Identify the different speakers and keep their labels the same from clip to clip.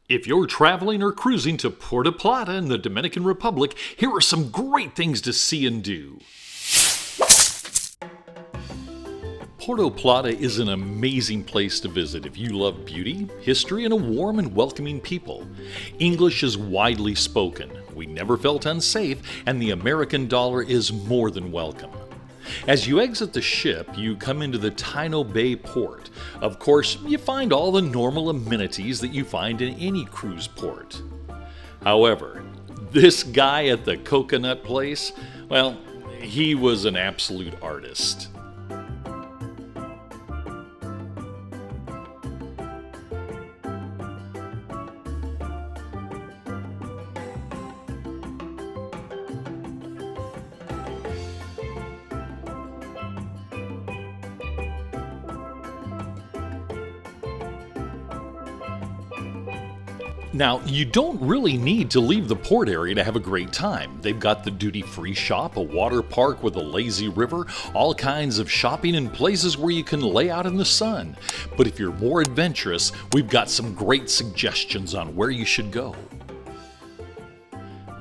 Speaker 1: If you're traveling or cruising to Puerto Plata in the Dominican Republic, here are some great things to see and do. Puerto Plata is an amazing place to visit if you love beauty, history, and a warm and welcoming people. English is widely spoken, we never felt unsafe, and the American dollar is more than welcome. As you exit the ship, you come into the Taino Bay port. Of course, you find all the normal amenities that you find in any cruise port. However, this guy at the coconut place, well, he was an absolute artist. Now, you don't really need to leave the port area to have a great time. They've got the duty-free shop, a water park with a lazy river, all kinds of shopping and places where you can lay out in the sun. But if you're more adventurous, we've got some great suggestions on where you should go.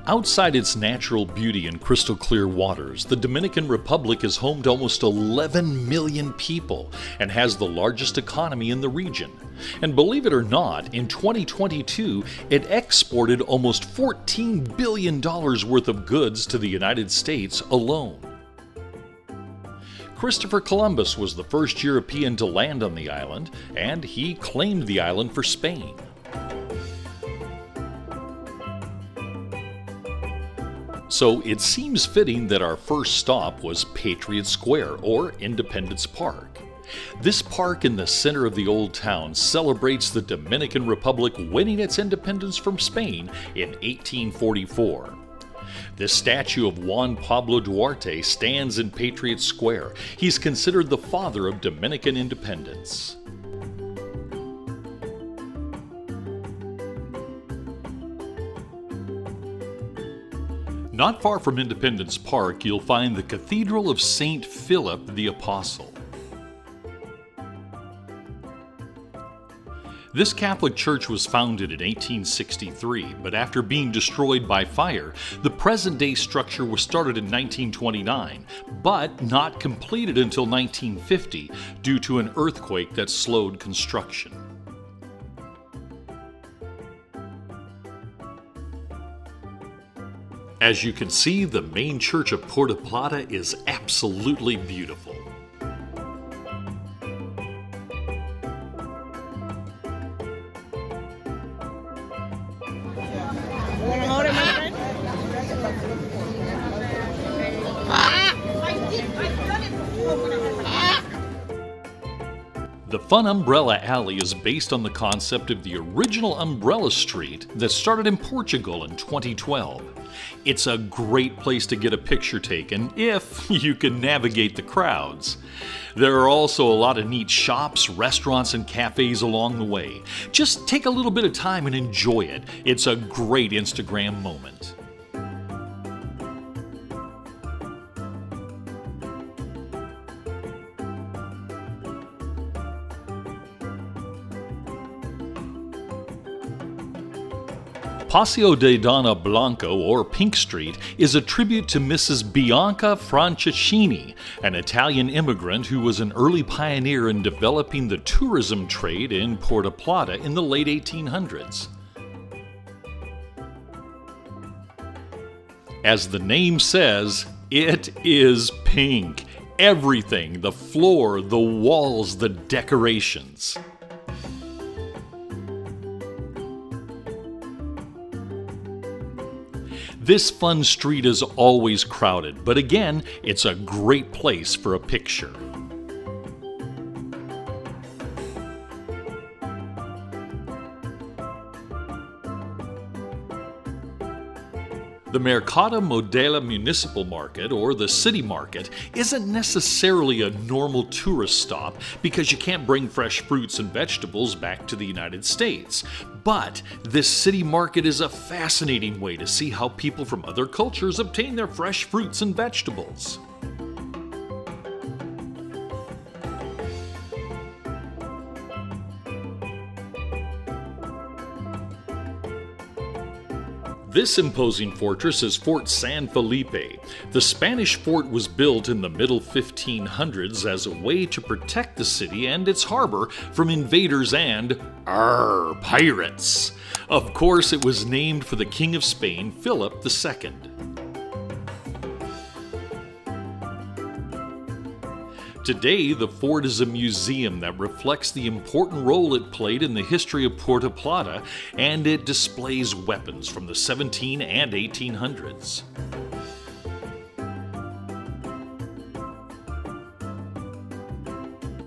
Speaker 1: Outside its natural beauty and crystal clear waters, the Dominican Republic is home to almost 11 million people and has the largest economy in the region. And believe it or not, in 2022, it exported almost $14 billion worth of goods to the United States alone. Christopher Columbus was the first European to land on the island, and he claimed the island for Spain. So it seems fitting that our first stop was Patriot Square, or Independence Park. This park in the center of the old town celebrates the Dominican Republic winning its independence from Spain in 1844. This statue of Juan Pablo Duarte stands in Patriot Square. He's considered the father of Dominican independence. Not far from Independence Park, you'll find the Cathedral of St. Philip the Apostle. This Catholic church was founded in 1863, but after being destroyed by fire, the present-day structure was started in 1929, but not completed until 1950 due to an earthquake that slowed construction. As you can see, the main church of Puerto Plata is absolutely beautiful. The Fun Umbrella Alley is based on the concept of the original umbrella street that started in Portugal in 2012. It's a great place to get a picture taken if you can navigate the crowds. There are also a lot of neat shops, restaurants, and cafes along the way. Just take a little bit of time and enjoy it. It's a great Instagram moment. Paseo de Donna Blanco, or Pink Street, is a tribute to Mrs. Bianca Franceschini, an Italian immigrant who was an early pioneer in developing the tourism trade in Puerto Plata in the late 1800s. As the name says, it is pink. Everything, the floor, the walls, the decorations. This fun street is always crowded, but again, it's a great place for a picture. The Mercado Modelo Municipal Market, or the City Market, isn't necessarily a normal tourist stop because you can't bring fresh fruits and vegetables back to the United States. But this city market is a fascinating way to see how people from other cultures obtain their fresh fruits and vegetables. This imposing fortress is Fort San Felipe. The Spanish fort was built in the middle 1500s as a way to protect the city and its harbor from invaders and pirates. Of course, it was named for the King of Spain, Philip II. Today, the fort is a museum that reflects the important role it played in the history of Puerto Plata, and it displays weapons from the 17 and 1800s.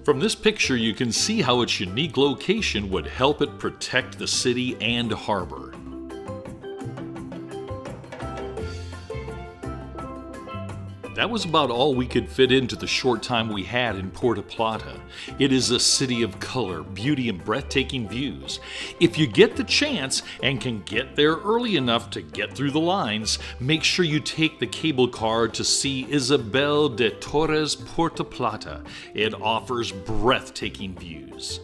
Speaker 1: From this picture, you can see how its unique location would help it protect the city and harbor. That was about all we could fit into the short time we had in Puerto Plata. It is a city of color, beauty, and breathtaking views. If you get the chance and can get there early enough to get through the lines, make sure you take the cable car to see Isabel de Torres Puerto Plata. It offers breathtaking views.